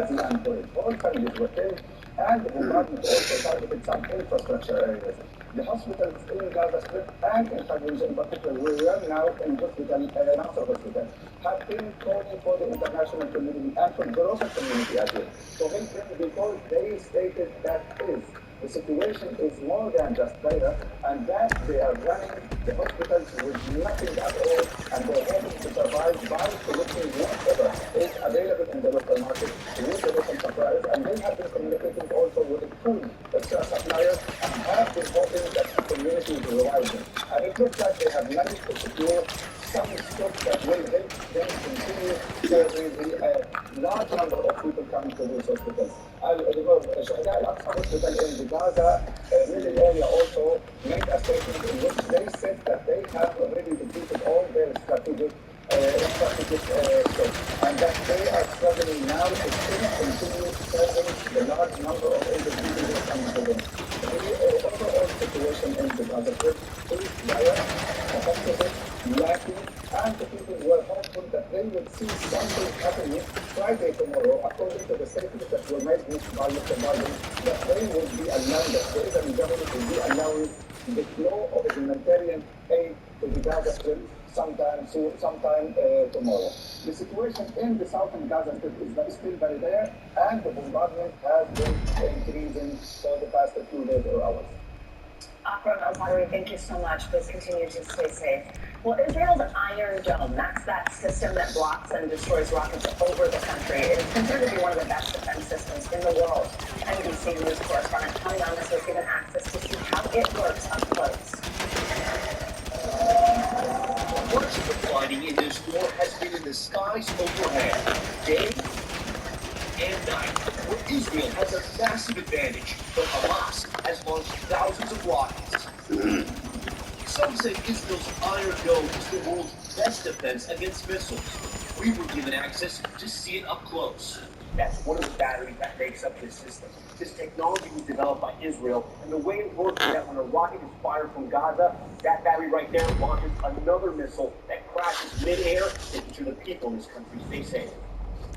Benghazi and Kuwait. All families were killed, and the bombardment also targeted some infrastructure areas. The hospitals in Gaza Strip and in Fallujah in particular, where we are now in hospital, Nasser Hospital, have been calling for the international community and for the global community as well to help them because they stated that the situation is more than just dire and that they are running the hospitals with nothing at all and they're hoping to survive by collecting whatever is available in the local market with the local suppliers, and they have been communicating also with the food suppliers and have been hoping that the community will revive them. And it looks like they have managed to secure some stock that will help them continue serving the large number of people coming to these hospitals. Shuhada al-Aqsa Hospital in the Gaza middle area also made a statement in which they said that they have already defeated all their strategic threats and that they are struggling now to still continue serving the large number of individuals who are coming to them. The overall situation in the Gaza Strip is dire, catastrophic, lacking, and the people were hopeful that they would see something happening Friday tomorrow, according to the statements that were made by Mr. Biden, that they would be allowing, that the Israeli government will be allowing the flow of humanitarian aid to the Gaza Strip sometime tomorrow. The situation in the southern Gaza Strip is still very there, and the bombardment has been increasing for the past few days or hours. Akram Al-Badri, thank you so much. Please continue to stay safe. Well, Israel's Iron Dome, that's that system that blocks and destroys rockets over the country. It is considered to be one of the best defense systems in the world. NBC News correspondent Tom Yamas was given access to see how it works up close. Much of the fighting in this war has been in the skies overhead, day and night, where Israel has a massive advantage, but Hamas has launched thousands of rockets. Some say Israel's Iron Dome is the world's best defense against missiles. We were given access to see it up close. That's one of the batteries that makes up this system. This technology was developed by Israel, and the way it works is that when a rocket is fired from Gaza, that battery right there launches another missile that crashes mid-air, making sure the people in this country stay safe.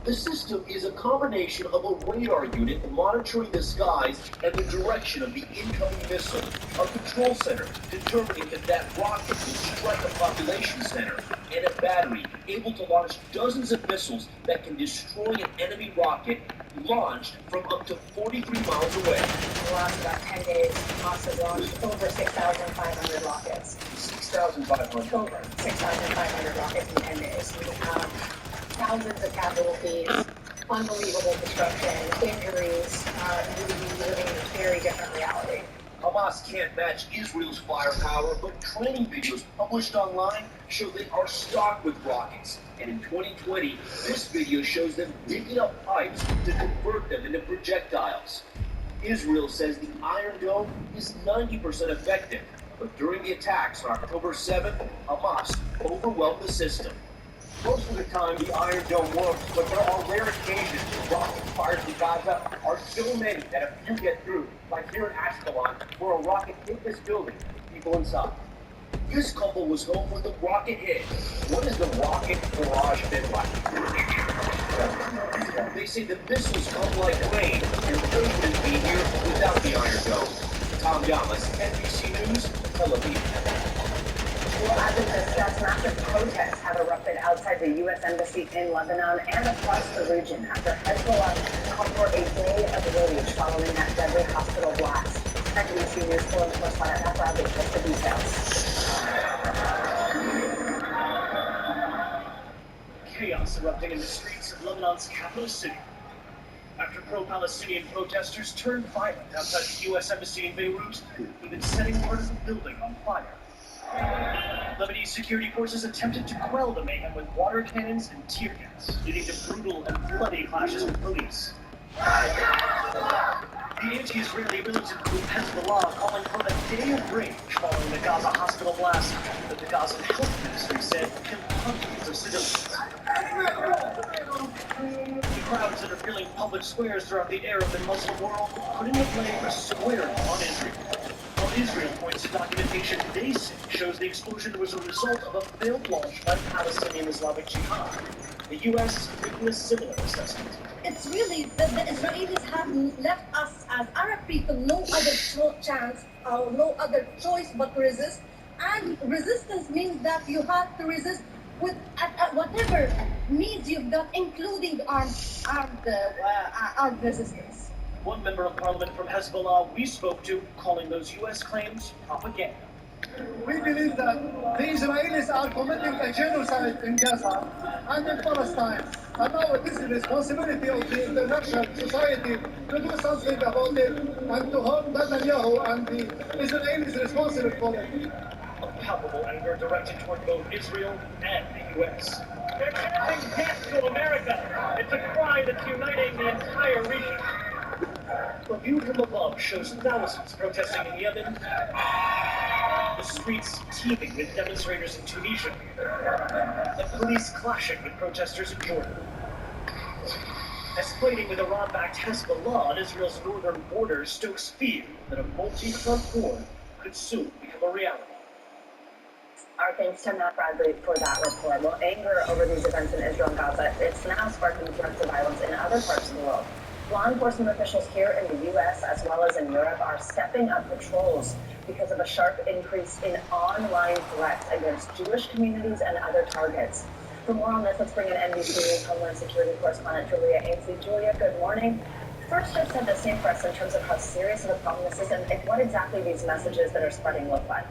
The system is a combination of a radar unit monitoring the skies and the direction of the incoming missile, a control center determining if that rocket will strike a population center, and a battery able to launch dozens of missiles that can destroy an enemy rocket launched from up to 43 miles away. In the last about 10 days, Hamas has launched over 6,500 rockets. 6,500. Over 6,500 rockets in 10 days. We have thousands of casualties, unbelievable destruction, injuries. We would be living in a very different reality. Hamas can't match Israel's firepower, but training videos published online show they are stocked with rockets. And in 2020, this video shows them digging up pipes to convert them into projectiles. Israel says the Iron Dome is 90% effective, but during the attacks on October 7th, Hamas overwhelmed the system. Most of the time, the Iron Dome works, but there are rare occasions where rockets fired to Gaza are so many that a few get through, like here in Ashkelon, where a rocket hit this building with people inside. This couple was home when the rocket hit. What has the rocket barrage been like? They say the missiles come like rain, and they wouldn't be here without the Iron Dome. Tom Yamas, NBC News, Tel Aviv. Well, as we discussed, massive protests have erupted outside the U.S. Embassy in Lebanon and across the region after Hezbollah called for a day of rage following that deadly hospital blast. NBC News foreign correspondent Matt Bradley has the details. Chaos erupting in the streets of Lebanon's capital city after pro-Palestinian protesters turned violent outside the U.S. Embassy in Beirut, even setting part of the building on fire. Lebanese security forces attempted to quell the mayhem with water cannons and tear gas, leading to brutal and bloody clashes with police. The anti-Israeli militant group Hezbollah calling for a day of rage following the Gaza hospital blast that the Gaza health ministry said killed hundreds of civilians. The crowds that are filling public squares throughout the Arab and Muslim world putting the blame squarely on Israel. While Israel points to documentation they say shows the explosion was a result of a failed launch by Palestinian Islamic Jihad. The U.S. making a similar assessment. it's really that the Israelis have left us as Arab people no other chance or no other choice but to resist. And resistance means that you have to resist with at whatever means you've got, including armed resistance. One member of parliament from Hezbollah we spoke to calling those U.S. claims propaganda. We believe that the Israelis are committing a genocide in Gaza and in Palestine. And now it is the responsibility of the international society to do something about it and to hold Netanyahu and the Israelis responsible for it. Of palpable anger directed toward both Israel and the U.S. They're chanting death to America. It's a cry that's uniting the entire region. A view from above shows thousands protesting in Yemen, the streets teeming with demonstrators in Tunisia, and police clashing with protesters in Jordan. Escalating with Iran-backed Hezbollah on Israel's northern border stokes fear that a multi-front war could soon become a reality. Our thanks to Matt Bradley for that report. Well, anger over these events in Israel and Gaza, it's now sparking threats of violence in other parts of the world. Law enforcement officials here in the U.S. as well as in Europe are stepping up patrols because of a sharp increase in online threats against Jewish communities and other targets. For more on this, let's bring in NBC News Homeland Security correspondent Julia Ainsley. Julia, good morning. First, just set the scene for us in terms of how serious of a problem this is and what exactly these messages that are spreading look like.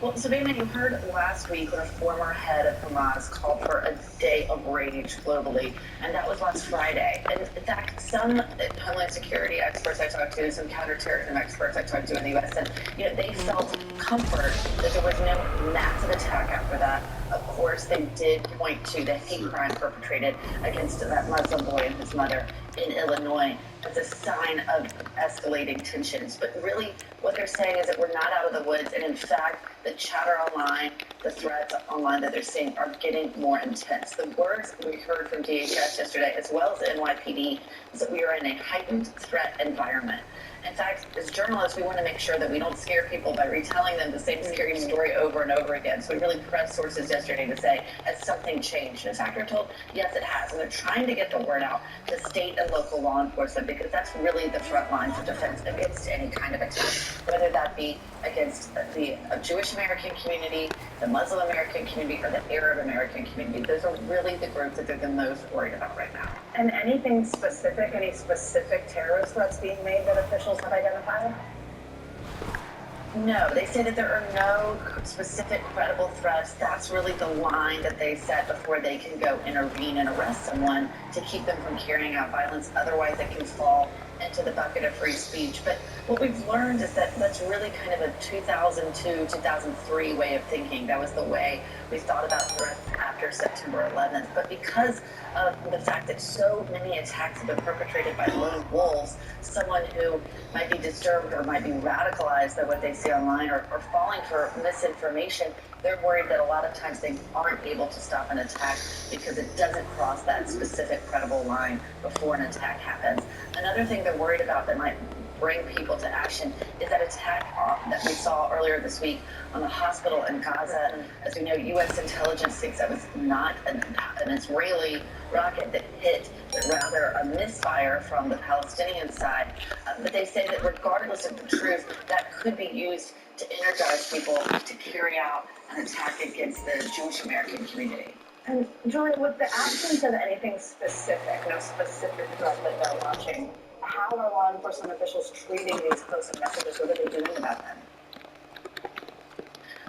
Well, Savannah, you heard last week when a former head of Hamas called for a day of rage globally, and that was last Friday. And in fact, some Homeland Security experts I talked to, some counterterrorism experts I talked to in the U.S., said they felt comfort that there was no massive attack after that. Of course, they did point to the hate crime perpetrated against that Muslim boy and his mother in Illinois as a sign of escalating tensions. But really, what they're saying is that we're not out of the woods, and in fact, the chatter online, the threats online that they're seeing are getting more intense. The words we heard from DHS yesterday, as well as the NYPD, is that we are in a heightened threat environment. In fact, as journalists, we want to make sure that we don't scare people by retelling them the same scary story over and over again. So we really pressed sources yesterday to say, has something changed? And in fact, we're told, yes, it has. And they're trying to get the word out to state and local law enforcement because that's really the front line for defense against any kind of attack, whether that be against the Jewish American community, the Muslim American community, or the Arab American community. Those are really the groups that they're the most worried about right now. And anything specific, any specific terrorist threats being made that officials have identified? No, they say that there are no specific credible threats. That's really the line that they set before they can go intervene and arrest someone to keep them from carrying out violence. Otherwise, it can fall into the bucket of free speech. But what we've learned is that that's really kind of a 2002, 2003 way of thinking. That was the way we thought about threats after September 11th. But because of the fact that so many attacks have been perpetrated by lone wolves, someone who might be disturbed or might be radicalized by what they see online or falling for misinformation, they're worried that a lot of times they aren't able to stop an attack because it doesn't cross that specific credible line before an attack happens. Another thing they're worried about that might bring people to action is that attack that we saw earlier this week on the hospital in Gaza. As we know, U.S. intelligence thinks that was not an Israeli rocket that hit, but rather a misfire from the Palestinian side. But they say that regardless of the truth, that could be used to energize people to carry out an attack against the Jewish American community. And Julia, with the absence of anything specific, no specific threat that they're watching, how are law enforcement officials treating these explosive messages? What are they doing about them?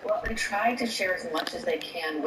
Well, they try to share as much as they can with